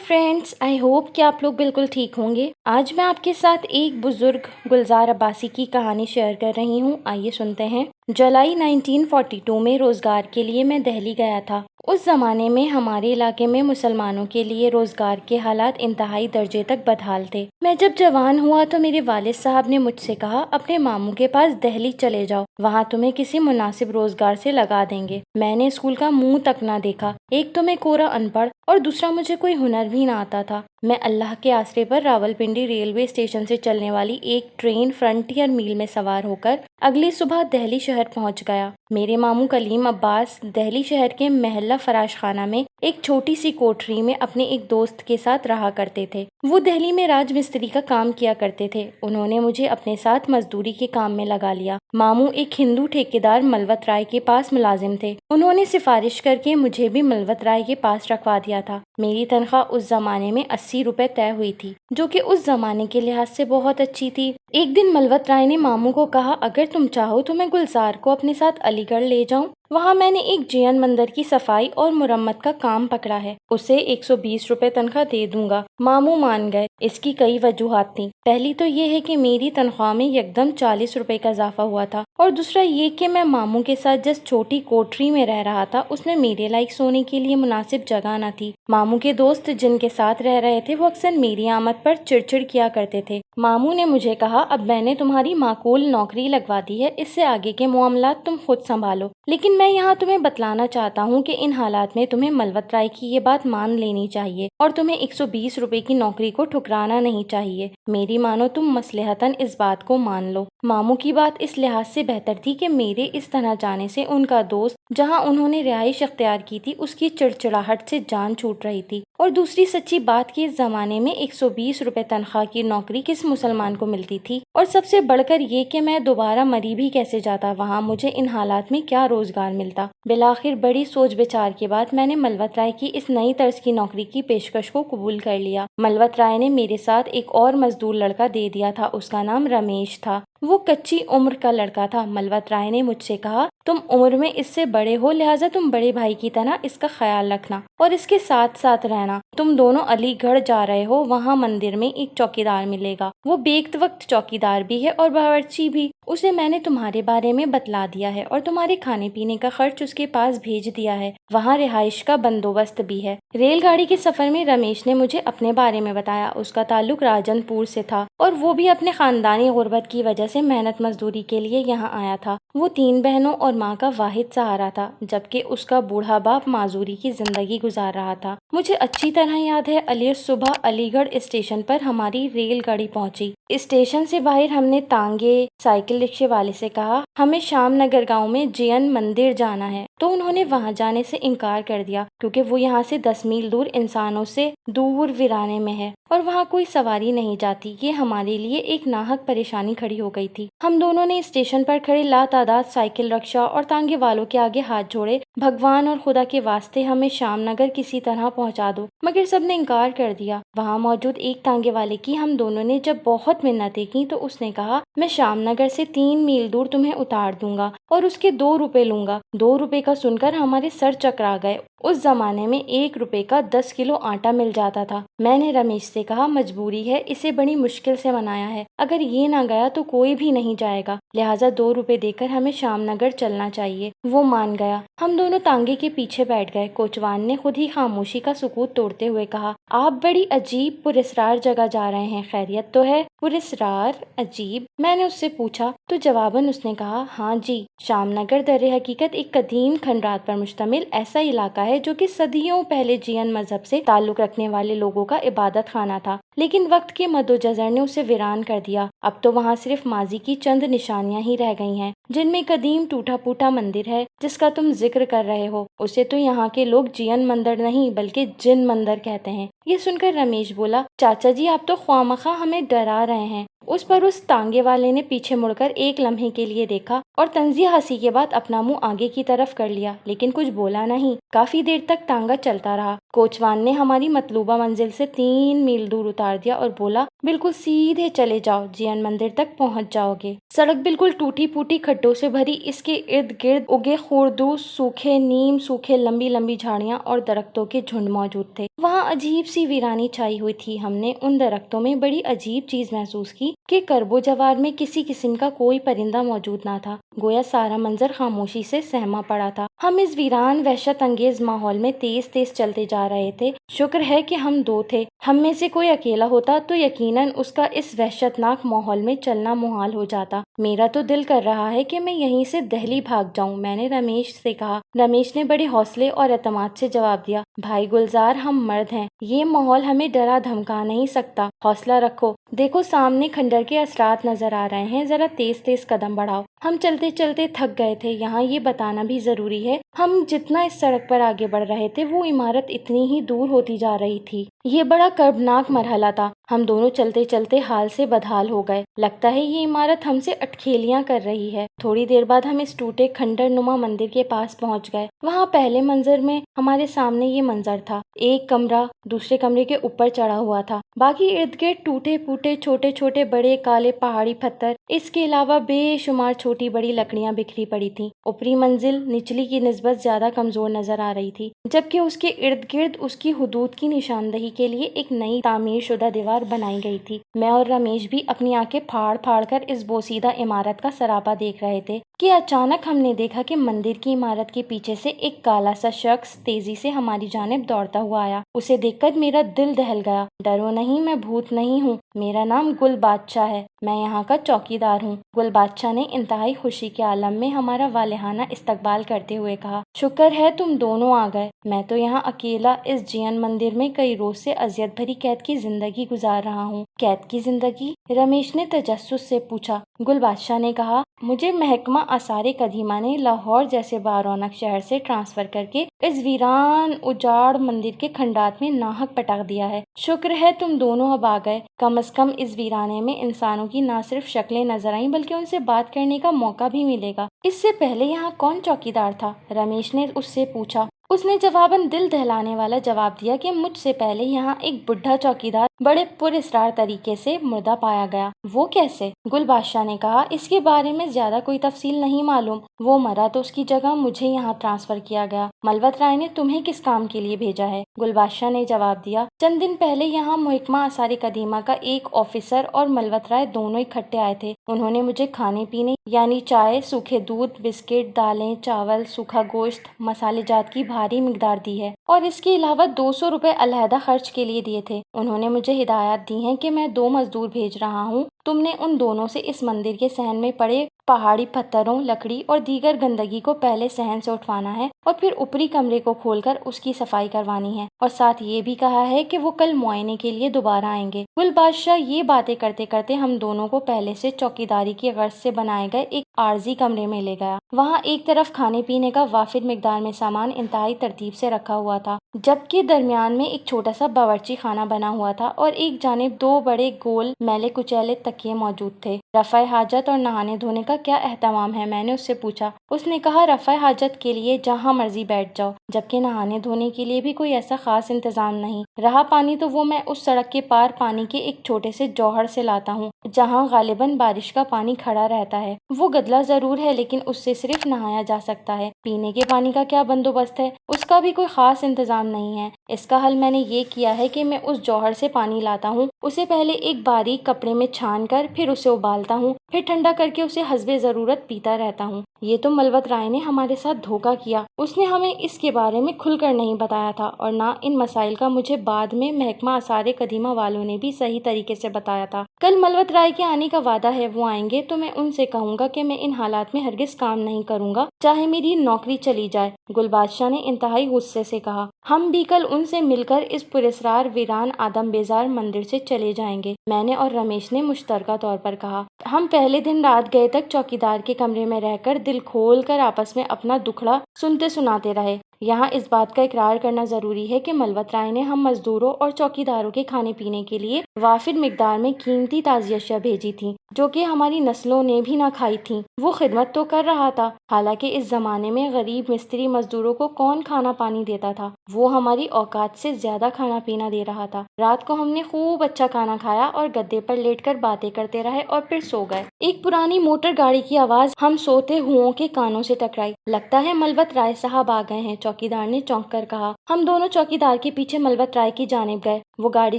Friends, आई hope कि आप लोग बिल्कुल ठीक होंगे। आज मैं आपके साथ एक बुजुर्ग गुलजार अब्बासी की कहानी शेयर कर रही हूँ। आइए सुनते हैं। जुलाई 1942 में रोजगार के लिए मैं दिल्ली गया था। उस जमाने में हमारे इलाके में मुसलमानों के लिए रोजगार के हालात इंतहाई दर्जे तक बदहाल थे। मैं जब जवान हुआ तो मेरे वालिद साहब ने मुझसे कहा, अपने मामू के पास दिल्ली चले जाओ, वहाँ तुम्हें किसी मुनासिब रोजगार से लगा देंगे। मैंने स्कूल का मुंह तक न देखा। एक तो मैं कोरा अनपढ़ और दूसरा मुझे कोई हुनर भी ना आता था। मैं अल्लाह के आसरे पर रावलपिंडी रेलवे स्टेशन से चलने वाली एक ट्रेन फ्रंटियर मील में सवार होकर अगली सुबह दिल्ली शहर पहुंच गया। मेरे मामू कलीम अब्बास दिल्ली शहर के महल्ला फराश खाना में एक छोटी सी कोठरी में अपने एक दोस्त के साथ रहा करते थे। वो दिल्ली में राज मिस्त्री का काम किया करते थे। उन्होंने मुझे अपने साथ मजदूरी के काम में लगा लिया। मामू एक हिंदू ठेकेदार मलवत राय के पास मुलाजिम थे। उन्होंने सिफारिश करके मुझे भी मलवत राय के पास रखवा दिया था। मेरी तनख्वाह उस जमाने में 80 रुपए तय हुई थी, जो कि उस जमाने के लिहाज से बहुत अच्छी थी। एक दिन मलवत राय ने मामू को कहा, अगर तुम चाहो तो मैं गुलजार को अपने साथ अलीगढ़ ले जाऊं। वहाँ मैंने एक जैन मंदिर की सफाई और मुरम्मत का काम पकड़ा है। उसे 120 रुपए तनख्वाह दे दूंगा। मामू मान गए। इसकी कई वजूहात थी। पहली तो ये है कि मेरी तनख्वाह में यकदम 40 रुपए का इजाफा हुआ था, और दूसरा ये कि मैं मामू के साथ जिस छोटी कोठरी में रह रहा था उसमें मेरे लायक सोने के लिए मुनासिब जगह न थी। मामू के दोस्त जिनके साथ रह रहे थे वो अक्सर मेरी आमद पर चिड़चिड़ किया करते थे। मामू ने मुझे कहा, अब मैंने तुम्हारी माकूल नौकरी लगवा दी है, इससे आगे के मामलात तुम खुद संभालो। लेकिन मैं यहाँ तुम्हें बतलाना चाहता हूँ कि इन हालात में तुम्हें मलवत राय की ये बात मान लेनी चाहिए और तुम्हें 120 रुपए की नौकरी को ठुकराना नहीं चाहिए। मेरी मानो तुम मसलहतन इस बात को मान लो। मामू की बात इस लिहाज से बेहतर थी कि मेरे इस तरह जाने से उनका दोस्त, जहाँ उन्होंने रिहाइश अख्तियार की थी, उसकी चिड़चिड़ाहट से जान छूट रही थी। और दूसरी सच्ची बात कि इस जमाने में 120 रुपए तनख्वाह की नौकरी किस मुसलमान को मिलती थी, और सबसे बढ़कर ये कि मैं दोबारा मरी भी कैसे जाता, वहाँ मुझे इन हालात में क्या रोजगार मिलता। बिलाखिर बड़ी सोच विचार के बाद मैंने मलवत राय की इस नई तर्ज की नौकरी की पेशकश को कबूल कर लिया। मलवत राय ने मेरे साथ एक और मजदूर लड़का दे दिया था। उसका नाम रमेश था। वो कच्ची उम्र का लड़का था। मलवत राय ने मुझसे कहा, तुम उम्र में इससे बड़े हो, लिहाजा तुम बड़े भाई की तरह इसका ख्याल रखना और इसके साथ साथ रहना। तुम दोनों अलीगढ़ जा रहे हो, वहाँ मंदिर में एक चौकीदार मिलेगा। वो बेक्त वक्त चौकीदार भी है और बावर्ची भी। उसे मैंने तुम्हारे बारे में बतला दिया है और तुम्हारे खाने पीने का खर्च उसके पास भेज दिया है। वहाँ रिहाइश का बंदोबस्त भी है। रेलगाड़ी के सफर में रमेश ने मुझे अपने बारे में बताया। उसका ताल्लुक राजनपुर से था और वो भी अपने खानदानी गुर्बत की वजह से मेहनत मजदूरी के लिए यहाँ आया था। वो 3 बहनों और माँ का वाहिद सहारा था, जबकि उसका बूढ़ा बाप माजूरी की जिंदगी गुजार रहा था। मुझे अच्छी तरह याद है, सुबह अलीगढ़ स्टेशन पर हमारी रेलगाड़ी पहुंची। स्टेशन से बाहर हमने तांगे साइकिल रिक्शे वाले से कहा, हमें श्याम नगर गाँव में जैन मंदिर जाना है, तो उन्होंने वहाँ जाने से इनकार कर दिया, क्योंकि वो यहाँ से 10 मील दूर इंसानों से दूर वीराने में है और वहाँ कोई सवारी नहीं जाती। ये हमारे लिए एक नाहक परेशानी खड़ी हो गई थी। हम दोनों ने स्टेशन पर खड़े लातादाद साइकिल रिक्शा और तांगे वालों के आगे हाथ जोड़े, भगवान और खुदा के वास्ते हमें श्यामनगर किसी तरह पहुँचा दो, मगर सबने इनकार कर दिया। वहाँ मौजूद एक तांगे वाले की हम दोनों ने जब बहुत मिन्नतें की तो उसने कहा, मैं श्यामनगर से 3 मील दूर तुम्हें उतार दूंगा और उसके 2 रुपए लूंगा। 2 रुपए का सुनकर हमारे सर चकरा गए। उस जमाने में 1 रुपए का 10 किलो आटा मिल जाता था। मैंने रमेश से कहा, मजबूरी है, इसे बड़ी मुश्किल से मनाया है, अगर ये ना गया तो कोई भी नहीं जाएगा, लिहाजा 2 रुपए देकर हमें श्यामनगर चलना चाहिए। वो मान गया। हम दोनों तांगे के पीछे बैठ गए। कोचवान ने खुद ही खामोशी का सुकूत तोड़ते हुए कहा, आप बड़ी अजीब पुरस्रार जगह जा रहे हैं, खैरियत तो है? पुरस्रार? अजीब? मैंने उससे पूछा तो जवाबन उसने कहा, हाँ जी, श्यामनगर दर हकीकत एक कदीम खंडरात पर मुश्तमिल ऐसा इलाका है जो कि सदियों पहले जैन मजहब से ताल्लुक रखने वाले लोगों का इबादत खाना था, लेकिन वक्त के मद्दोजर ने उसे वीरान कर दिया। अब तो वहाँ सिर्फ माजी की चंद निशानियां ही रह गई हैं, जिनमें कदीम टूटा फूटा मंदिर है जिसका तुम जिक्र कर रहे हो। उसे तो यहाँ के लोग जैन मंदिर नहीं बल्कि जिन मंदिर कहते हैं। ये सुनकर रमेश बोला, चाचा जी, आप तो ख्वामखा हमें डरा रहे हैं। उस तांगे वाले ने पीछे मुड़कर एक लम्हे के लिए देखा और तंजिया हंसी के बाद अपना मुंह आगे की तरफ कर लिया, लेकिन कुछ बोला नहीं। काफी देर तक तांगा चलता रहा। कोचवान ने हमारी मतलूबा मंजिल से 3 मील दूर उतार दिया और बोला, बिल्कुल सीधे चले जाओ, जियन मंदिर तक पहुंच जाओगे। सड़क बिल्कुल टूटी फूटी खड्डों से भरी, इसके इर्द गिर्द उगे खुरदू, सूखे नीम, सूखे लंबी लंबी झाड़ियां और दरख्तों के झुंड मौजूद थे। वहाँ अजीब सी वीरानी छाई हुई थी। हमने उन दरख्तों में बड़ी अजीब चीज महसूस की कि करबो जवार में किसी किस्म का कोई परिंदा मौजूद ना था। गोया सारा मंजर खामोशी से सहमा पड़ा था। हम इस वीरान वहशत अंगेज माहौल में तेज तेज चलते जा रहे थे। शुक्र है कि हम दो थे। हम में से कोई अकेला होता तो यकीनन उसका इस वहशतनाक माहौल में चलना मुहाल हो जाता। मेरा तो दिल कर रहा है कि मैं यहीं से दिल्ली भाग जाऊं, मैंने रमेश से कहा। रमेश ने बड़े हौसले और एतमाद से जवाब दिया, भाई गुलजार, हम मर्द हैं, ये माहौल हमें डरा धमका नहीं सकता, हौसला रखो। देखो सामने खंडर के असरात नजर आ रहे हैं, जरा तेज तेज कदम बढ़ाओ। हम चलते चलते थक गए थे। यहाँ ये बताना भी जरूरी है, हम जितना इस सड़क पर आगे बढ़ रहे थे वो इमारत इतनी ही दूर होती जा रही थी। ये बड़ा कर्बनाक मरहला था। हम दोनों चलते चलते हाल से बदहाल हो गए। लगता है ये इमारत हमसे अटखेलियां कर रही है। थोड़ी देर बाद हम इस टूटे खंडर नुमा मंदिर के पास पहुंच गए। वहाँ पहले मंजर में हमारे सामने ये मंजर था। एक कमरा दूसरे कमरे के ऊपर चढ़ा हुआ था, बाकी इर्द गिर्द टूटे फूटे छोटे छोटे बड़े काले पहाड़ी पत्थर, इसके अलावा बेशुमार छोटी बड़ी लकड़ियां बिखरी पड़ी थी। ऊपरी मंजिल निचली की निस्बत ज्यादा कमजोर नजर आ रही थी, जबकि उसके इर्द गिर्द उसकी हुदूद की निशानदही के लिए एक नई तामीर शुदा दीवार बनाई गई थी। मैं और रमेश भी अपनी आंखें फाड़ फाड़ कर इस बोसीदा इमारत का सरापा देख रहे थे कि अचानक हमने देखा कि मंदिर की इमारत के पीछे से एक काला सा शख्स तेजी से हमारी जानिब दौड़ता हुआ आया। उसे देखकर मेरा दिल दहल गया। डरो नहीं, मैं भूत नहीं हूँ, मेरा नाम गुल बादशाह है, मैं यहाँ का चौकीदार हूँ। गुल बादशाह ने इंतहाई खुशी के आलम में हमारा वालेहाना इस्तकबाल करते हुए कहा, शुक्र है तुम दोनों आ गए। मैं तो यहाँ अकेला इस जियन मंदिर में कई रोज से अजियत भरी कैद की जिंदगी गुजार रहा हूँ। कैद की जिंदगी? रमेश ने तजस्सुस से पूछा। गुल बादशाह ने कहा, मुझे महकमा आसारे कदीमा ने लाहौर जैसे बारौनक शहर से ट्रांसफर करके इस वीरान उजाड़ मंदिर के खंडात में नाहक पटक दिया है। शुक्र है तुम दोनों अब आ गए। कम से कम इस वीराने में इंसानों की न सिर्फ शक्लें नजर आईं बल्कि उनसे बात करने का मौका भी मिलेगा। इससे पहले यहाँ कौन चौकीदार था? रमेश ने उससे पूछा। उसने जवाबन दिल दहलाने वाला जवाब दिया कि मुझसे पहले यहाँ एक बुढ़ा चौकीदार बड़े पुरस्कार तरीके से मुर्दा पाया गया। वो कैसे? गुल बादशाह ने कहा, इसके बारे में ज्यादा कोई तफसील नहीं मालूम। वो मरा तो उसकी जगह मुझे यहाँ ट्रांसफर किया गया। मलवत राय ने तुम्हें किस काम के लिए भेजा है? गुल बादशाह ने जवाब दिया, चंद दिन पहले यहाँ महकमा आसारे कदीमा का एक ऑफिसर और मलवत राय दोनों इकट्ठे आए थे। उन्होंने मुझे खाने पीने यानी चाय, सूखे दूध, बिस्किट, दालें, चावल, सूखा गोश्त, मसाले जात की भारी मिकदार दी है और इसके अलावा 200 रुपए अलहदा खर्च के लिए दिए थे। उन्होंने मुझे हिदायत दी है कि मैं 2 मजदूर भेज रहा हूँ। तुमने उन दोनों से इस मंदिर के सहन में पड़े पहाड़ी पत्थरों, लकड़ी और दीगर गंदगी को पहले सहन से उठवाना है और फिर ऊपरी कमरे को खोलकर उसकी सफाई करवानी है, और साथ ये भी कहा है कि वो कल मुआयने के लिए दोबारा आएंगे। गुल बादशाह ये बातें करते करते हम दोनों को पहले से चौकीदारी की गर्ज से बनाए गए एक आर्जी कमरे में ले गया। वहाँ एक तरफ खाने पीने का वाफिर मिकदार में सामान इंतहाई तरतीब से रखा हुआ था, जबकि दरमियान में एक छोटा सा बावर्ची खाना बना हुआ था और एक जानिब 2 बड़े गोल मैले कुचैले तकिए मौजूद थे। रफ़ा हाजत और नहाने धोने का क्या एहतमाम है? मैंने उससे पूछा। उसने कहा, रफ़ा हाजत के लिए जहाँ मर्जी बैठ जाओ, जबकि नहाने धोने के लिए भी कोई ऐसा खास इंतजाम नहीं। रहा पानी तो वो मैं उस सड़क के पार पानी के एक छोटे से जौहर से लाता हूँ, जहाँ गालिबन बारिश का पानी खड़ा रहता है। वो गदला जरूर है लेकिन उससे सिर्फ नहाया जा सकता है। पीने के पानी का क्या बंदोबस्त है? उसका भी कोई खास इंतजाम नहीं है। इसका हल मैंने ये किया है कि मैं उस जौहर से पानी लाता हूँ, उसे पहले एक बारीक कपड़े में छान कर फिर उसे उबालता हूँ, फिर ठंडा करके उसे हस्बे जरूरत पीता रहता हूँ। ये तो मलवत राय ने हमारे साथ धोखा किया। उसने हमें इसके बारे में खुलकर नहीं बताया था और ना इन मसाइल का मुझे बाद में महकमा आसारे कदीमा वालों ने भी सही तरीके से बताया था। कल मलवत राय के आने का वादा है, वो आएंगे तो मैं उनसे कहूँगा कि मैं इन हालात में हरगिज काम नहीं करूँगा, चाहे मेरी नौकरी चली जाए। गुल बादशाह ने इंतहाई गुस्से से कहा। हम भी कल उनसे मिलकर इस पुरस्कार वीरान आदम बेजार मंदिर से चले जाएंगे, मैंने और रमेश ने मुश्तरका तौर पर कहा। हम पहले दिन रात गए तक चौकीदार के कमरे में रहकर दिल खोल कर आपस में अपना दुखड़ा सुनते सुनाते रहे। यहाँ इस बात का इकरार करना जरूरी है कि मलवत राय ने हम मजदूरों और चौकीदारों के खाने पीने के लिए वाफिर मिकदार में कीमती ताज़ी अशिया भेजी थी, जो कि हमारी नस्लों ने भी ना खाई थी। वो खिदमत तो कर रहा था, हालांकि इस जमाने में गरीब मिस्त्री मजदूरों को कौन खाना पानी देता था। वो हमारी औकात से ज्यादा खाना पीना दे रहा था। रात को हमने खूब अच्छा खाना खाया और गद्दे पर लेटकर बातें करते रहे और फिर सो गए। एक पुरानी मोटर गाड़ी की आवाज हम सोते हुओं के कानों से टकराई। लगता है मलवत राय साहब आ गए हैं, चौकीदार ने चौंक कर कहा। हम दोनों चौकीदार के पीछे मलवत राय की जानिब गए। वो गाड़ी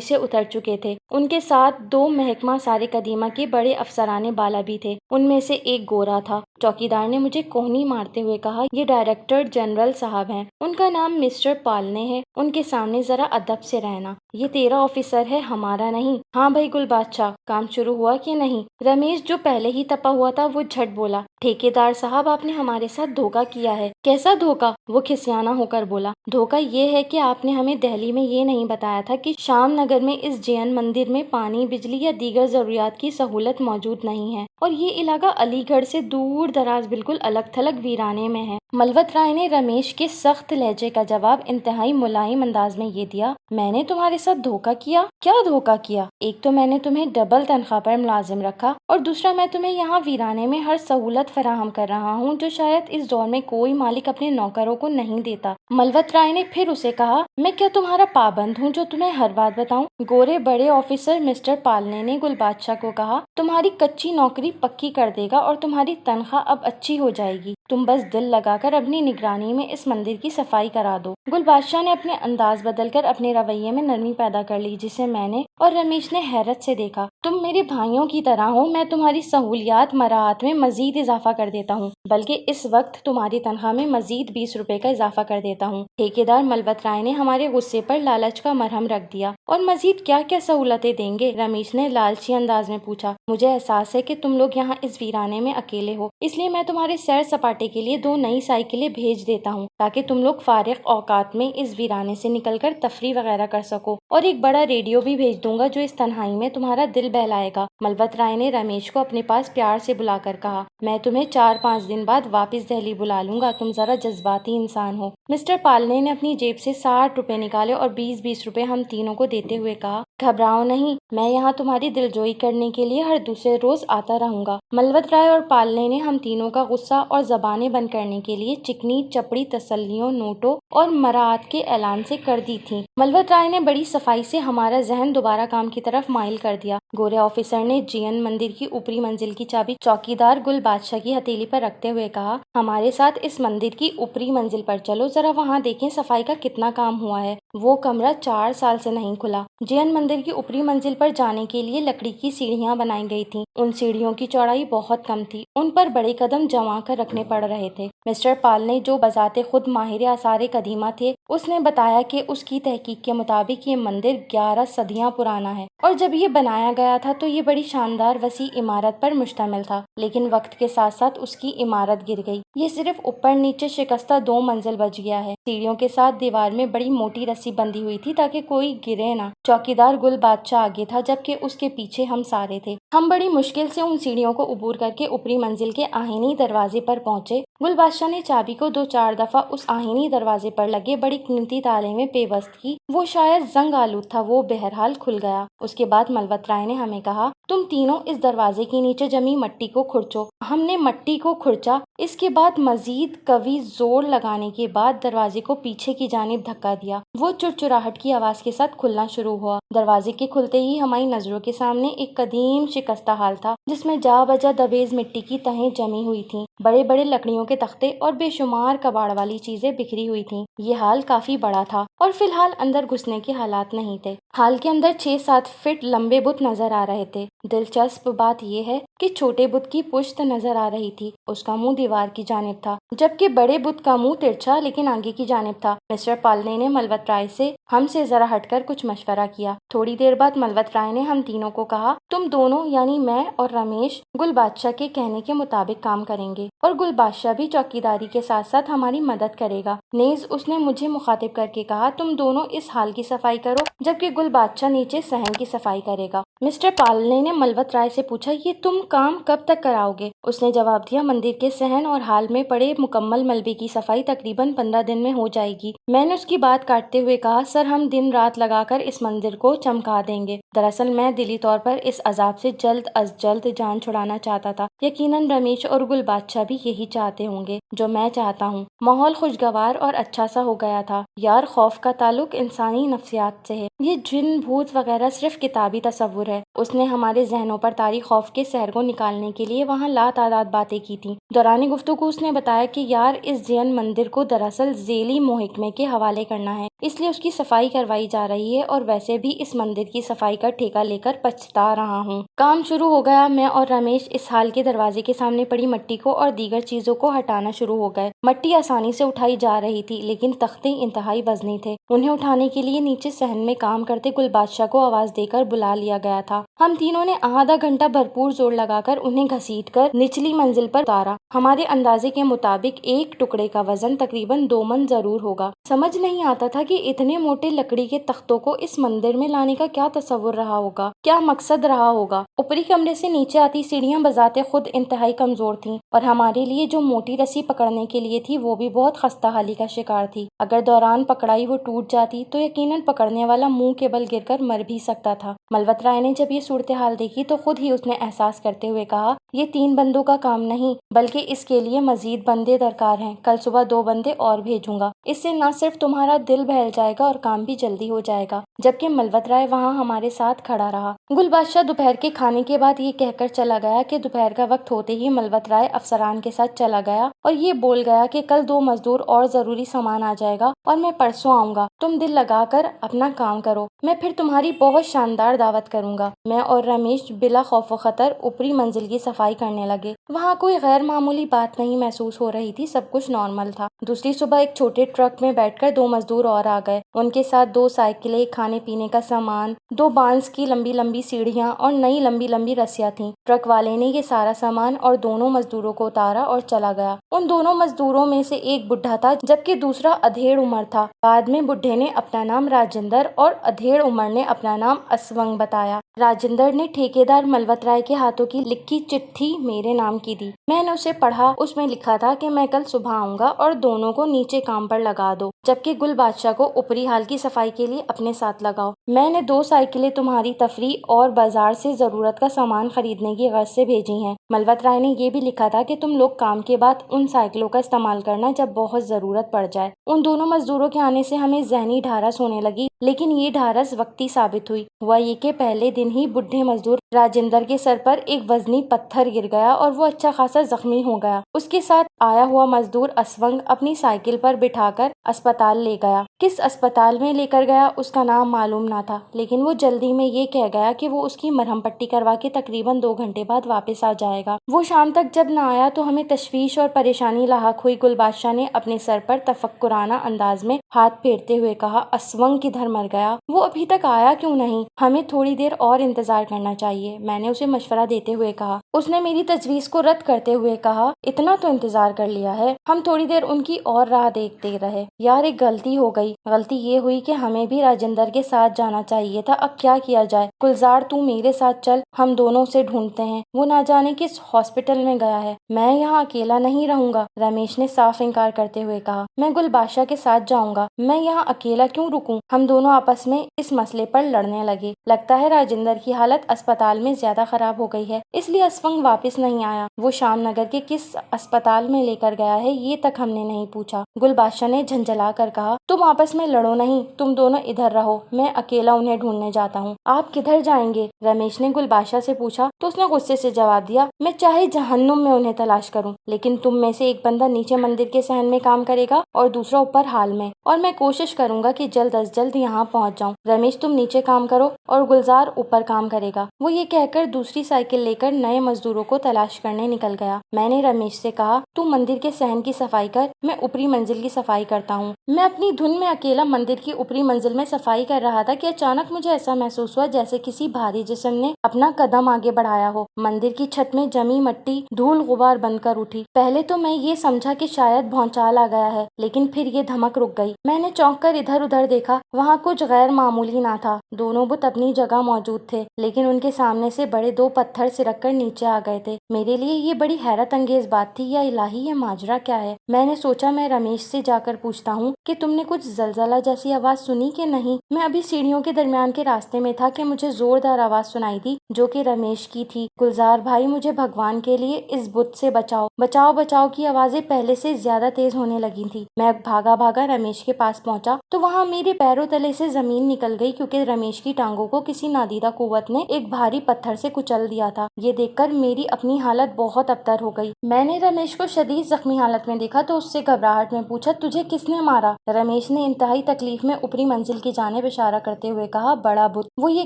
से उतर चुके थे। उनके साथ 2 महकमा सारे कदीमा के बड़े अफसराने बाला भी थे। उनमें से एक गोरा था। चौकीदार ने मुझे कोहनी मारते हुए कहा, ये डायरेक्टर जनरल साहब हैं, उनका नाम मिस्टर पालने है। उनके सामने जरा अदब से रहना। ये तेरा ऑफिसर है, हमारा नहीं। हाँ भाई गुल बादशाह, काम शुरू हुआ कि नहीं? रमेश जो पहले ही तपा हुआ था वो झट बोला, ठेकेदार साहब आपने हमारे साथ धोखा किया है। कैसा धोखा? वो खिसियाना होकर बोला, धोखा ये है कि आपने हमें दिल्ली में ये नहीं बताया था कि शाम नगर में इस जैन मंदिर में पानी, बिजली या दीगर जरूरियात की सहूलत मौजूद नहीं है और ये इलाका अलीगढ़ से दूर दराज बिल्कुल अलग थलग वीराने में है। मलवत राय ने रमेश के सख्त लहजे का जवाब इंतहाई मुलायम अंदाज में ये दिया, मैंने तुम्हारे साथ धोखा किया? क्या धोखा किया? एक तो मैंने तुम्हें डबल तनख्वाह पर मुलाजिम रखा और दूसरा मैं तुम्हें यहाँ वीराने में हर सहूलत फराहम कर रहा हूँ जो शायद इस दौर में कोई मालिक अपने नौकरों को नहीं देता। मलवत राय ने फिर उसे कहा, मैं क्या तुम्हारा पाबंद हूँ जो तुम्हें हर बात बताऊं? गोरे बड़े ऑफिसर मिस्टर पालने ने गुल बादशाह को कहा, तुम्हारी कच्ची नौकरी पक्की कर देगा और तुम्हारी तनख्वाह अब अच्छी हो जाएगी। तुम बस दिल लगाकर अपनी निगरानी में इस मंदिर की सफाई करा दो। गुल बादशाह ने अपने अंदाज बदलकर अपने रवैये में नरमी पैदा कर ली, जिसे मैंने और रमेश ने हैरत से देखा। तुम मेरे भाइयों की तरह हो, मैं तुम्हारी सहूलियात मराहत में मजीद इजाफा कर देता हूँ, बल्कि इस वक्त तुम्हारी तनख्वाह में मजीद 20 रुपए का इजाफा कर देता हूँ। ठेकेदार मलवत राय ने हमारे गुस्से पर लालच का मरहम रख दिया। और मजीद क्या क्या सहूलतें देंगे? रमेश ने लालची अंदाज में पूछा। मुझे एहसास है कि तुम लोग यहाँ इस वीराने में अकेले हो, इसलिए मैं तुम्हारे सैर सपाटे के लिए 2 नई साइकिलें भेज देता हूँ ताकि तुम लोग फारिग औकात में इस वीराने से निकलकर तफरी वगैरह कर सको, और एक बड़ा रेडियो भी भेज दूंगा जो इस तन्हाई में तुम्हारा दिल बहलाएगा। मलवत राय ने रमेश को अपने पास प्यार से बुलाकर कहा, मैं तुम्हें 4-5 दिन बाद वापस दिल्ली बुला लूंगा, तुम जरा जज्बाती इंसान हो। मिस्टर पालने ने अपनी जेब से 60 रुपए निकाले और 20-20 रुपए हम तीनों को देते हुए कहा, घबराओ नहीं, मैं यहाँ तुम्हारी दिलजोई करने के लिए हर दूसरे रोज आता रहूंगा। मलवत राय और पालने ने हम तीनों का गुस्सा और जबानें बंद करने के लिए चिकनी चपड़ी तसल्लियों, नोटों और मरात के ऐलान से कर दी थी। मलवत राय ने बड़ी सफाई से हमारा जहन दोबारा काम की तरफ माइल कर दिया। गोरे ऑफिसर ने जीएन मंदिर की ऊपरी मंजिल की चाबी चौकीदार गुल बादशाह की हथेली पर रखते हुए कहा, हमारे साथ इस मंदिर की ऊपरी मंजिल पर चलो, जरा वहाँ देखें सफाई का कितना काम हुआ है। वो कमरा 4 साल से नहीं खुला। जीएन मंदिर की ऊपरी मंजिल पर जाने के लिए लकड़ी की सीढ़ियाँ बनाई गई थी। उन सीढ़ियों की चौड़ाई बहुत कम थी, उन पर बड़े कदम जमा कर रखने पड़ रहे थे। मिस्टर पाल ने, जो बजाते खुद माहिर आसारे कदीमा थे, उसने बताया कि उसकी तहकीक के मुताबिक ये मंदिर 11 सदियां पुराना है और जब ये बनाया गया था तो ये बड़ी शानदार वसी इमारत पर मुश्तमिल था, लेकिन वक्त के साथ साथ उसकी इमारत गिर गई। ये सिर्फ ऊपर नीचे शिकस्ता 2 मंजिल बच गया है। सीढ़ियों के साथ दीवार में बड़ी मोटी रस्सी बंधी हुई थी ताकि कोई गिरे ना। चौकीदार गुल बादशाह आगे था जबकि उसके पीछे हम सारे थे। हम बड़ी मुश्किल से उन सीढ़ियों को उबूर करके ऊपरी मंजिल के आहीनी दरवाजे पर पहुंचे। गुल बादशाह ने चाबी को 2-4 दफा उस आहीनी दरवाजे पर लगे बड़ी कीमती ताले में पेवस्त की। वो शायद जंग आलूद था, वो बहरहाल खुल गया। उसके बाद मलवत राय ने हमें कहा, तुम तीनों इस दरवाजे के नीचे जमी मट्टी को खुरचो। हमने मट्टी को खुरचा। इसके बाद मजीद कवी जोर लगाने के बाद दरवाजे को पीछे की जानिब धक्का दिया। वो चुरचुराहट की आवाज के साथ खुलना शुरू हुआ। दरवाजे के खुलते ही हमारी नजरों के सामने एक कदीम शिकस्ता हाल था जिसमें जा बजा दबेज मिट्टी की तहें जमी हुई थी। बड़े बड़े लकड़ियों के तख्ते और बेशुमार कबाड़ वाली चीजें बिखरी हुई थीं। ये हाल काफी बड़ा था और फिलहाल अंदर घुसने के हालात नहीं थे। हाल के अंदर 6-7 फीट लंबे बुत नजर आ रहे थे। दिलचस्प बात यह है कि छोटे बुत की पुश्त नजर आ रही थी, उसका मुंह दीवार की जानिब था, जबकि बड़े बुत का मुंह तिरछा लेकिन आगे की जानिब था। मिस्टर पालने ने मलवत राय से हमसे जरा हटकर कुछ मशवरा किया। थोड़ी देर बाद मलवत राय ने हम तीनों को कहा, तुम दोनों यानी मैं और रमेश गुल बादशाह के कहने के मुताबिक काम करेंगे और गुल बादशाह भी चौकीदारी के साथ साथ हमारी मदद करेगा। नेज उसने मुझे मुखातिब करके कहा, तुम दोनों इस हाल की सफाई करो, जबकि गुल बादशाह नीचे सहन की सफाई करेगा। मिस्टर पालने ने मलवत राय से पूछा, ये तुम काम कब तक कराओगे? उसने जवाब दिया, मंदिर के सहन और हाल में पड़े मुकम्मल मलबे की सफाई तकरीबन 15 दिन में हो जाएगी। मैंने उसकी बात काटते हुए कहा, सर हम दिन रात लगाकर इस मंदिर को चमका देंगे। दरअसल मैं दिली तौर पर इस अजाब से जल्द अज जल्द जान छुड़ाना चाहता था। यकीनन रमेश और गुल बादशाह भी यही चाहते होंगे जो मैं चाहता हूँ। माहौल खुशगवार और अच्छा सा हो गया था। यार, खौफ का ताल्लुक इंसानी नफ्सियात से है। ये जिन भूत वगैरह सिर्फ किताबी तसव्वुर है। उसने हमारे जहनों पर तारी खौफ के सहर को निकालने के लिए वहाँ लातादाद बातें की थी। दौरान गुफ्तगू उसने बताया कि यार, इस जैन मंदिर को दरअसल ज़ेली मोहकमे के हवाले करना है, इसलिए उसकी सफाई करवाई जा रही है और वैसे भी इस मंदिर की सफाई का ठेका लेकर पछता रहा हूँ। काम शुरू हो गया। मैं और रमेश इस हाल के दरवाजे के सामने पड़ी मिट्टी को और दीगर चीजों को हटाना शुरू हो गए। मिट्टी आसानी से उठाई जा रही थी, लेकिन तख्ते इंतहाई वजनी थे। उन्हें उठाने के लिए नीचे सहन में काम करते गुल बादशाह को आवाज देकर बुला लिया गया था। हम तीनों ने आधा घंटा भरपूर जोर लगाकर उन्हें घसीटकर निचली मंजिल पर उतारा। हमारे अंदाजे के मुताबिक एक टुकड़े का वजन तकरीबन 2 मन जरूर होगा। समझ नहीं आता था कि इतने मोटे लकड़ी के तख्तों को इस मंदिर में लाने का क्या तस्वुर रहा होगा, क्या मकसद रहा होगा। ऊपरी कमरे से नीचे आती सीढ़ियां बजाते खुद इंतहाई कमजोर थीं और हमारे लिए जो मोटी रस्सी पकड़ने के लिए थी वो भी बहुत खस्ता हाली का शिकार थी। अगर दौरान पकड़ाई वो टूट जाती तो यकीनन पकड़ने वाला मुंह के बल गिरकर मर भी सकता था। मलवत राय ने जब ये सूरत हाल देखी तो खुद ही उसने एहसास करते हुए कहा, ये 3 बंदों का काम नहीं, बल्कि इसके लिए मजीद बंदे दरकार हैं। कल सुबह 2 बंदे और भेजूंगा। इससे न सिर्फ तुम्हारा दिल बहल जाएगा और काम भी जल्दी हो जाएगा। जबकि मलवत राय वहाँ हमारे साथ खड़ा रहा। गुल बादशाह दोपहर के खाने के बाद ये कहकर चला गया कि दोपहर का वक्त होते ही मलवत राय अफसरान के साथ चला गया और ये बोल गया कि कल 2 मजदूर और जरूरी सामान आ जाएगा और मैं परसों आऊंगा। तुम दिल लगाकर अपना काम करो, मैं फिर तुम्हारी बहुत शानदार दावत करूंगा। मैं और रमेश बिला खौफ खतर ऊपरी मंजिल की सफाई करने लगे। वहाँ कोई गैर मामूली बात नहीं महसूस हो रही थी, सब कुछ नॉर्मल था। दूसरी सुबह एक छोटे ट्रक में बैठकर 2 मजदूर और आ गए। उनके साथ 2 साइकिलें, खाने पीने का सामान, 2 बांस की लंबी लंबी सीढ़ियाँ और नई लंबी लंबी रस्सियाँ थीं। ट्रक वाले ने ये सारा सामान और दोनों मजदूरों को उतारा और चला गया। उन दोनों मजदूरों में से एक बुढ़ा था जबकि दूसरा अधेड़ उम्र था। बाद में बुढ़े ने अपना नाम राजेंद्र और अधेड़ उम्र ने अपना नाम असवंग बताया। राजेंद्र ने ठेकेदार मलवत राय के हाथों की लिखी चिट्ठी मेरे नाम की दी। मैंने उसे पढ़ा। उसमें लिखा था कि मैं कल सुबह आऊंगा और दोनों को नीचे काम पर लगा दो, जबकि गुल बादशाह को ऊपरी हाल की सफाई के लिए अपने साथ लगाओ। मैंने 2 साइकिलें तुम्हारी तफरीह और बाजार से जरूरत का सामान खरीदने की गर्ज से भेजी हैं। मलवत राय ने ये भी लिखा था कि तुम लोग काम के बाद उन साइकिलों का इस्तेमाल करना जब बहुत जरूरत पड़ जाए। उन दोनों मजदूरों के आने से हमें जहनी ढारस होने लगी, लेकिन ये ढारस वक्ती साबित हुई। हुआ ये कि पहले दिन ही बुढ़े मजदूर राजेंद्र के सर पर एक वजनी पत्थर गिर गया और वो अच्छा खासा जख्मी हो गया। उसके साथ आया हुआ मजदूर असवंग अपनी साइकिल पर बिठाकर अस्पताल ले गया। किस अस्पताल में लेकर गया उसका नाम मालूम ना था, लेकिन वो जल्दी में ये कह गया कि वो उसकी मरहम पट्टी करवा के तकरीबन 2 घंटे बाद वापस आ जाएगा। वो शाम तक जब न आया तो हमें तशवीश और परेशानी लाहक हुई। गुल बादशाह ने अपने सर पर तफक्कुराना अंदाज में हाथ फेरते हुए कहा, असवंग किधर मर गया? वो अभी तक आया क्यों नहीं? हमें थोड़ी देर और इंतजार करना चाहिए, मैंने उसे मशवरा देते हुए कहा। उसने मेरी तजवीज़ को रद्द करते हुए कहा, इतना तो इंतजार कर लिया है। हम थोड़ी देर उनकी और राह देखते रहे। यार, एक गलती हो गई। गलती ये हुई कि हमें भी राजेंद्र के साथ जाना चाहिए था। अब क्या किया जाए? गुलजार, तू मेरे साथ चल, हम दोनों उसे ढूंढते हैं। वो ना जाने किस हॉस्पिटल में गया है। मैं यहाँ अकेला नहीं रहूंगा, रमेश ने साफ इनकार करते हुए कहा। मैं गुल बादशाह के साथ जाऊंगा। मैं यहाँ अकेला क्यों रुकूं? हम दोनों आपस में इस मसले पर लड़ने लगे। लगता है राजेंद्र की हालत अस्पताल में ज्यादा खराब हो गई है, इसलिए असवंग वापस नहीं आया। वो शाम नगर के किस अस्पताल में लेकर गया है ये तक हमने नहीं पूछा। गुल बादशाह ने झंझला कर कहा, तुम आपस में लड़ो नहीं, तुम दोनों इधर रहो, मैं अकेला उन्हें ढूंढने जाता हूँ। आप किधर जाएंगे? रमेश ने गुल बादशाह से पूछा तो उसने गुस्से से जवाब दिया, मैं चाहे जहन्नुम में उन्हें तलाश करूँ, लेकिन तुम में से एक बंदा नीचे मंदिर के सहन में काम करेगा और दूसरा ऊपर हाल में, और मैं कोशिश करूंगा कि जल्द अज जल्द यहाँ पहुँच जाऊँ। रमेश, तुम नीचे काम करो और गुलजार ऊपर काम करेगा। वो ये कहकर दूसरी साइकिल लेकर नए मजदूरों को तलाश करने निकल गया। मैंने रमेश से कहा, तू मंदिर के सहन की सफाई कर, मैं ऊपरी मंजिल की सफाई करता हूँ। मैं अपनी धुन में अकेला मंदिर की ऊपरी मंजिल में सफाई कर रहा था कि अचानक मुझे ऐसा महसूस हुआ जैसे किसी भारी जिस्म ने अपना कदम आगे बढ़ाया हो। मंदिर की छत में जमी मिट्टी धूल गुबार बनकर उठी। पहले तो मैं ये समझा कि शायद भौचाल आ गया है, लेकिन फिर ये धमक रुक गई। मैंने चौंक कर इधर उधर देखा, वहाँ कुछ गैर मामूली ना था। दोनों बुत अपनी जगह मौजूद थे, लेकिन उनके सामने से बड़े 2 पत्थर सिरक कर नीचे आ गए थे। मेरे लिए ये बड़ी हैरत अंगेज बात थी। या इलाही, ये माजरा क्या है? मैंने सोचा मैं रमेश से जाकर पूछता हूँ कि तुमने कुछ जलजला जैसी आवाज सुनी कि नहीं। मैं अभी सीढ़ियों के दरमियान के रास्ते में था कि मुझे जोरदार आवाज सुनाई दी, जो कि रमेश की थी। गुलजार भाई, मुझे भगवान के लिए इस बुत से बचाओ। बचाओ बचाओ की आवाजें पहले से ज्यादा तेज होने लगी थी। मैं भागा भागा रमेश के पास पहुंचा तो वहाँ मेरे पैरों तले से जमीन निकल गई, क्योंकि रमेश की टांगों को किसी नादीदा कुव्वत ने एक भारी पत्थर से कुचल दिया था। ये देखकर मेरी अपनी हालत बहुत अबतर हो गई। मैंने रमेश को शदीद जख्मी हालत में देखा तो उससे घबराहट में पूछा, तुझे किसने मारा? रमेश ने इंतहाई तकलीफ में ऊपरी मंजिल की जानिब इशारा करते हुए कहा, बड़ा बुत। वो ये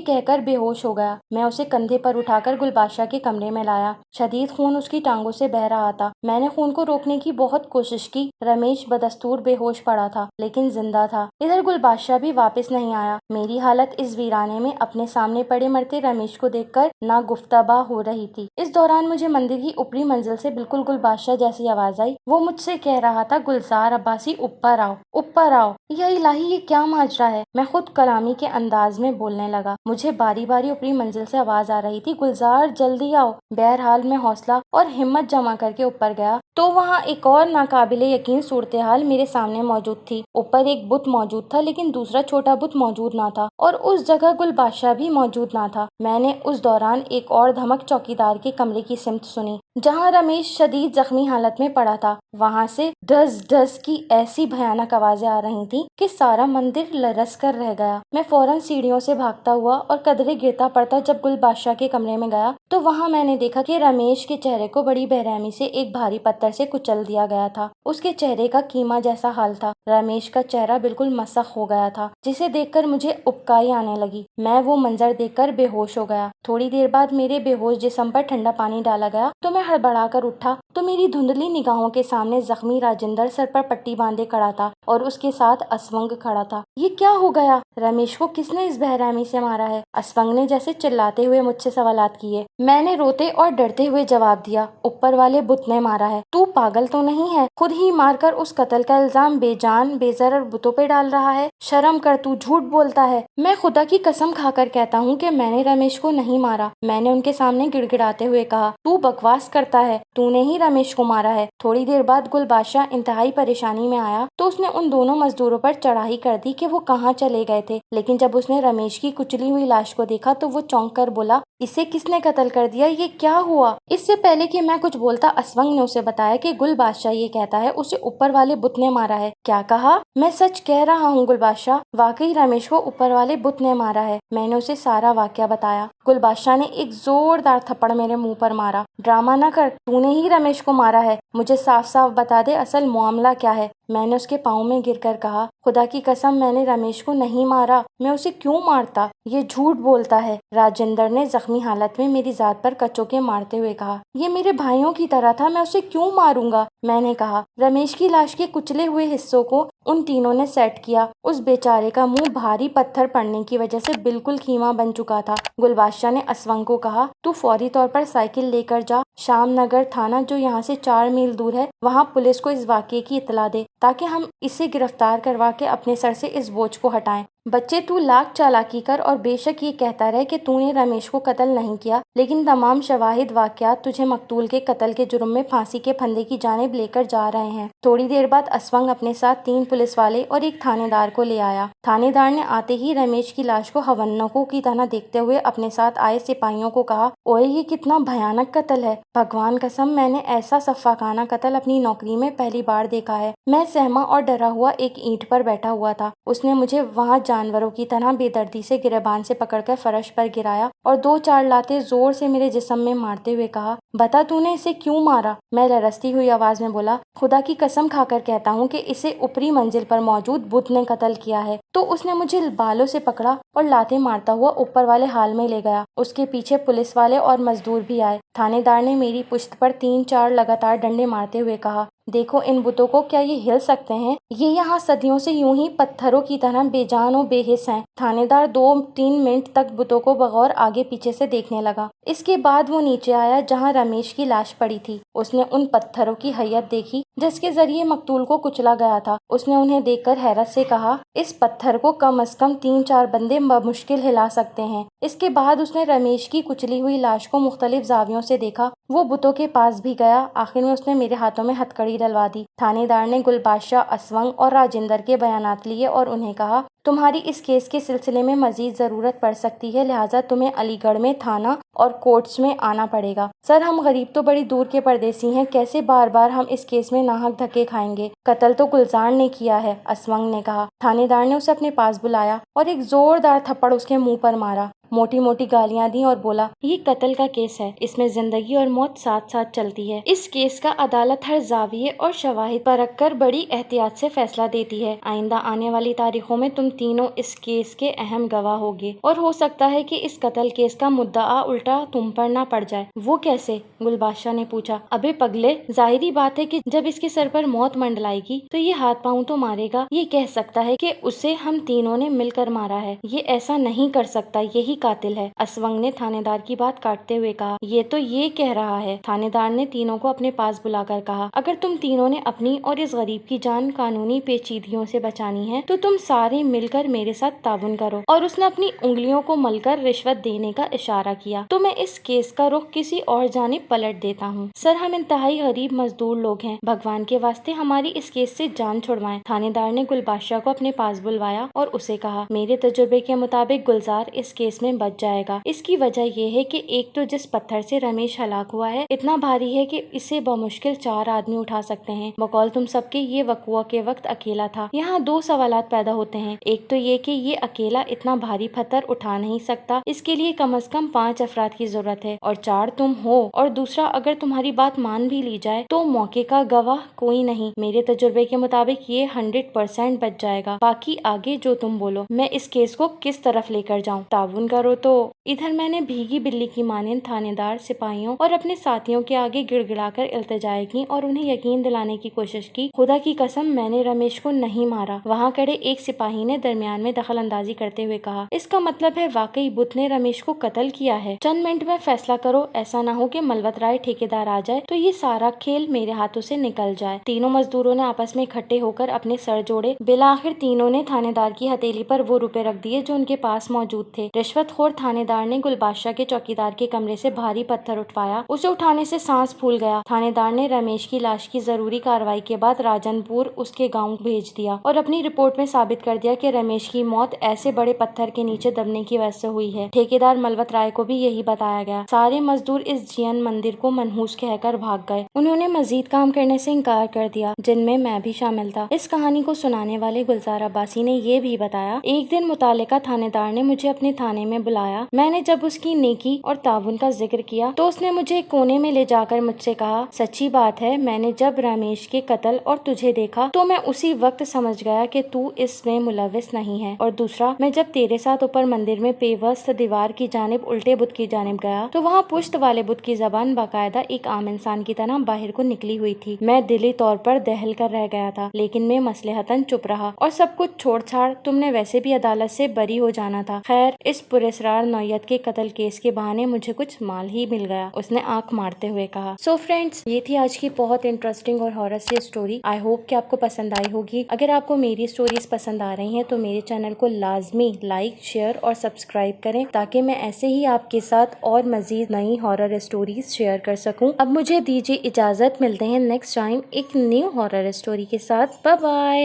कहकर बेहोश हो गया। मैं उसे कंधे पर उठाकर गुलबादशाह के कमरे में लाया। शदीद खून उसकी टांगों से बह रहा था। मैंने खून को रोकने की बहुत कोशिश की। रमेश बदस्तूर बेहोश पड़ा था, लेकिन जिंदा था। इधर गुलबादशाह भी वापस नहीं आया। मेरी हालत इस वीराने में अपने सामने पड़े मरते रमेश को देखकर नागुफ्ताबा हो रही थी। इस दौरान मुझे मंदिर की ऊपरी मंजिल से बिल्कुल गुलबादशाह जैसी आवाज आई। वो मुझसे कह रहा था, गुलजार अब्बासी, ऊपर आओ, ऊपर आओ। या इलाही, ये क्या माजरा है? मैं खुद कलामी के अंदाज में बोलने लगा। मुझे बारी बारी ऊपरी मंजिल से आवाज आ रही थी, गुलजार जल्दी आओ। बहरहाल मैं हौसला और हिम्मत जमा करके ऊपर गया तो वहाँ एक और नाकाबिले यकीन सूरत हाल मेरे सामने मौजूद थी। ऊपर एक बुत मौजूद था, लेकिन दूसरा छोटा बुत मौजूद ना था, और उस जगह गुलबादशाह भी मौजूद ना था। मैंने उस दौरान एक और धमक चौकीदार के कमरे की सिमत सुनी, जहाँ रमेश शदीद जख्मी हालत में पड़ा था। वहाँ से ढस ढस की ऐसी भयानक आवाजें आ रही थी कि सारा मंदिर लरस कर रह गया। मैं फौरन सीढ़ियों से भागता हुआ और कदरे गिरता पड़ता जब गुलबादशाह के कमरे में गया तो वहाँ मैंने देखा कि रमेश के चेहरे को बड़ी बेरहमी से एक भारी पत्थर से कुचल दिया गया था। उसके चेहरे का कीमा जैसा हाल था। रमेश का चेहरा बिल्कुल मसख हो गया था, जिसे देखकर मुझे उबकाई आने लगी। मैं वो मंजर देखकर बेहोश हो गया। थोड़ी देर बाद मेरे बेहोश जिस्म पर ठंडा पानी डाला गया तो मैं हड़बड़ाकर उठा तो मेरी धुंधली निगाहों के सामने जख्मी राजेंद्र सर पर पट्टी बांधे खड़ा था और उसके साथ असवंग खड़ा था। ये क्या हो गया? रमेश को किसने इस बेरहमी से मारा है? असवंग ने जैसे चिल्लाते हुए मुझसे सवालात किए। मैंने रोते और डरते हुए जवाब दिया, ऊपर वाले बुत ने मारा है। तू पागल तो नहीं है? खुद ही मारकर उस कत्ल का इल्जाम बेजान बेजर और बुतों पे डाल रहा है। शर्म कर, तू झूठ बोलता है। मैं खुदा की कसम खाकर कहता हूँ कि मैंने रमेश को नहीं मारा। मैंने उनके सामने गिड़गिड़ाते हुए कहा, तू बकवास करता है, तूने ही रमेश को मारा है। थोड़ी देर बाद गुलबादशाह इंतहाई परेशानी में आया तो उसने उन दोनों मजदूरों पर चढ़ाई कर दी कि वो कहाँ चले गए थे, लेकिन जब उसने रमेश की कुचली हुई लाश को देखा तो वो चौंक कर बोला, इसे किसने कत्ल कर दिया? ये क्या हुआ? इससे पहले कि मैं कुछ बोलता असवंग ने उसे बताया कि गुलबादशाह ये कहता है उसे ऊपर वाले बुत ने मारा है। क्या कहा? मैं सच कह रहा हूँ गुलबादशाह, वाकई रमेश को ऊपर वाले बुत ने मारा है। मैंने उसे सारा वाकया बताया। गुलबादशाह ने एक जोरदार थप्पड़ मेरे मुंह पर मारा। ड्रामा न कर, तूने ही रमेश को मारा है। मुझे साफ साफ बता दे असल मामला क्या है। मैंने उसके पाँव में गिरकर कहा, खुदा की कसम मैंने रमेश को नहीं मारा। मैं उसे क्यों मारता? ये झूठ बोलता है। राजेंद्र ने जख्मी हालत में मेरी जात पर कचोके मारते हुए कहा, ये मेरे भाइयों की तरह था, मैं उसे क्यों मारूंगा? मैंने कहा, रमेश की लाश के कुचले हुए हिस्सों को उन तीनों ने सेट किया। उस बेचारे का मुंह भारी पत्थर पड़ने की वजह से बिल्कुल खीमा बन चुका था। गुलबादशाह ने असवंग को कहा, तू फौरी तौर पर साइकिल लेकर जा शाम नगर थाना, जो यहाँ से 4 मील दूर है, वहाँ पुलिस को इस वाक़ये की इत्तला दे ताकि हम इसे गिरफ्तार करवा के अपने सर से इस बोझ को हटाएं। बच्चे, तू लाख चालाकी कर और बेशक ये कहता रहे कि तूने रमेश को कत्ल नहीं किया, लेकिन तमाम शवाहिद वाक़यात तुझे मकतूल के कत्ल के जुर्म में फांसी के फंदे की जानिब लेकर जा रहे हैं। थोड़ी देर बाद असवंग अपने साथ 3 पुलिस वाले और एक थानेदार को ले आया। थानेदार ने आते ही रमेश की लाश को हवन्नकों की तरह देखते हुए अपने साथ आए सिपाहियों को कहा, ओए ये कितना भयानक कत्ल है। भगवान कसम, मैंने ऐसा सफ़ाकाना कत्ल अपनी नौकरी में पहली बार देखा है। मैं सहमा और डरा हुआ एक ईंट पर बैठा हुआ था। उसने मुझे वहाँ जानवरों की तरह बेदर्दी से गिरेबान से पकड़कर फर्श पर गिराया और 2-4 लातें जोर से मेरे जिस्म में मारते हुए कहा, बता तूने इसे क्यों मारा? मैं लरसती हुई आवाज में बोला, खुदा की कसम खाकर कहता हूँ कि इसे ऊपरी मंजिल पर मौजूद बुत ने कत्ल किया है। तो उसने मुझे बालों से पकड़ा और लातें मारता हुआ ऊपर वाले हाल में ले गया। उसके पीछे पुलिस वाले और मजदूर भी आए। थानेदार ने मेरी पुश्त पर 3-4 लगातार डंडे मारते हुए कहा, देखो इन बुतों को, क्या ये हिल सकते हैं? ये यहाँ सदियों से यूं ही पत्थरों की तरह बेजान और बेहिस हैं। थानेदार 2-3 मिनट तक बुतों को बगौर आगे पीछे से देखने लगा। इसके बाद वो नीचे आया जहाँ रमेश की लाश पड़ी थी। उसने उन पत्थरों की हैयत देखी जिसके जरिए मकतूल को कुचला गया था। उसने उन्हें देखकर हैरत से कहा, इस पत्थर को कम से कम 3-4 बंदे बमुश्किल हिला सकते हैं। इसके बाद उसने रमेश की कुचली हुई लाश को मुख्तलिफ जावियों से देखा। वो बुतों के पास भी गया। आखिर में उसने मेरे हाथों में हथकड़ी डलवा दी। थानेदार ने गुलबादशाह, असवंग और राजेंद्र के बयानात लिए और उन्हें कहा, तुम्हारी इस केस के सिलसिले में मजीद जरूरत पड़ सकती है, लिहाजा तुम्हें अलीगढ़ में थाना और कोर्ट्स में आना पड़ेगा। सर, हम गरीब तो बड़ी दूर के परदेसी हैं, कैसे बार बार हम इस केस में नाहक धक्के खाएंगे? कत्ल तो गुलजार ने किया है, असवंग ने कहा। थानेदार ने उसे अपने पास बुलाया और एक जोरदार थप्पड़ उसके मुंह पर मारा। मोटी मोटी गालियां दी और बोला, ये कत्ल का केस है, इसमें जिंदगी और मौत साथ साथ चलती है। इस केस का अदालत हर जाविये और शवाहिद परख कर बड़ी एहतियात से फैसला देती है। आइंदा आने वाली तारीखों में तुम तीनों इस केस के अहम गवाह होगे और हो सकता है कि इस कत्ल केस का मुद्दा उल्टा तुम पर ना पड़ जाए। वो कैसे? गुलबादशाह ने पूछा। अबे पगले, जाहिरी बात है कि जब इसके सर पर मौत मंडलाएगी तो ये हाथ पांव तो मारेगा। ये कह सकता है कि उसे हम तीनों ने मिलकर मारा है। ये ऐसा नहीं कर सकता, यही कातिल है। असवंग ने थानेदार की बात काटते हुए कहा, ये तो ये कह रहा है। थानेदार ने तीनों को अपने पास बुलाकर कहा, अगर तुम तीनों ने अपनी और इस गरीब की जान कानूनी पेचीदगियों से बचानी है तो तुम सारे मिलकर मेरे साथ ताउन करो। और उसने अपनी उंगलियों को मलकर रिश्वत देने का इशारा किया। तो मैं इस केस का रुख किसी और जानिब पलट देता हूँ। सर, हम इंतहाई गरीब मजदूर लोग हैं, भगवान के वास्ते हमारी इस केस से जान छुड़वाएं। थानेदार ने गुलबादशाह को अपने पास बुलवाया और उसे कहा, मेरे तजुर्बे के मुताबिक गुलजार इस केस में बच जाएगा। इसकी वजह यह है कि एक तो जिस पत्थर से रमेश हलाक हुआ है इतना भारी है कि इसे बमुश्किल 4 आदमी उठा सकते हैं। बकौल तुम सबके ये वक़ुआ के वक्त अकेला था। यहाँ 2 सवालात पैदा होते हैं। एक तो ये कि ये अकेला इतना भारी पत्थर उठा नहीं सकता, इसके लिए कम से कम 5 अफराद की जरूरत है और 4 तुम हो। और दूसरा, अगर तुम्हारी बात मान भी ली जाए तो मौके का गवाह कोई नहीं। मेरे तजुर्बे के मुताबिक ये 100% बच जाएगा। बाकी आगे जो तुम बोलो। मैं इस केस को किस तरफ लेकर जाऊँ? ताउन करो तो। इधर मैंने भीगी बिल्ली की मानिंद थानेदार, सिपाहियों और अपने साथियों के आगे गिड़गिड़ाकर इल्तिजाएं की और उन्हें यकीन दिलाने की कोशिश की, खुदा की कसम मैंने रमेश को नहीं मारा। वहाँ खड़े एक सिपाही ने दरमियान में दखल अंदाजी करते हुए कहा, इसका मतलब है वाकई बुत ने रमेश को कत्ल किया है। चंद मिनट में फैसला करो, ऐसा ना हो कि मलवत राय ठेकेदार आ जाए तो ये सारा खेल मेरे हाथों से निकल जाए। तीनों मजदूरों ने आपस में इकट्ठे होकर अपने सर जोड़े। बिलाखिर तीनों ने थानेदार की हथेली पर वो रुपए रख दिए जो उनके पास मौजूद थे। रिश्वतखोर थानेदार ने गुलबादशाह के चौकीदार के कमरे से भारी पत्थर उठवाया। उसे उठाने से सांस फूल गया। थानेदार ने रमेश की लाश की जरूरी कार्रवाई के बाद राजनपुर उसके गांव भेज दिया और अपनी रिपोर्ट में साबित कर दिया कि रमेश की मौत ऐसे बड़े पत्थर के नीचे दबने की वजह से हुई है। ठेकेदार मलवत राय को भी यही बताया गया। सारे मजदूर इस जियन मंदिर को मनहूस कहकर भाग गए। उन्होंने मजीद काम करने से इनकार कर दिया, जिनमें मैं भी शामिल था। इस कहानी को सुनाने वाले गुलजार अब्बासी ने ये भी बताया, एक दिन मुतालिका थानेदार ने मुझे अपने थाने में बुलाया। मैंने जब उसकी नेकी और ताउन का जिक्र किया तो उसने मुझे कोने में ले जाकर मुझसे कहा, सच्ची बात है, मैंने जब रमेश के कत्ल और तुझे देखा तो मैं उसी वक्त समझ गया कि तू इसमें मुलविस नहीं है। और दूसरा, मैं जब तेरे साथ ऊपर मंदिर में पेवस्त दीवार की जानिब उल्टे बुत की जानिब गया तो वहाँ पुश्त वाले बुत की जबान बाकायदा एक आम इंसान की तरह बाहर को निकली हुई थी। मैं दिली तौर पर दहल कर रह गया था, लेकिन मैं मसलहतन चुप रहा और सब कुछ छोड़ छाड़ तुमने वैसे भी अदालत से बरी हो जाना था। खैर, इस पुरस्रार नौयत के कत्ल केस के बहाने मुझे कुछ माल ही मिल गया, उसने आंख मारते हुए कहा। सो फ्रेंड्स, ये थी आज की बहुत इंटरेस्टिंग और हॉरर सी स्टोरी। आई होप कि आपको पसंद आई होगी। अगर आपको मेरी स्टोरीज पसंद आ रही हैं तो मेरे चैनल को लाजमी लाइक, शेयर और सब्सक्राइब करें ताकि मैं ऐसे ही आपके साथ और मजीद नई हॉरर स्टोरीज शेयर कर सकूं। अब मुझे दीजिए इजाजत, मिलते हैं नेक्स्ट टाइम एक न्यू हॉरर स्टोरी के साथ। Bye bye.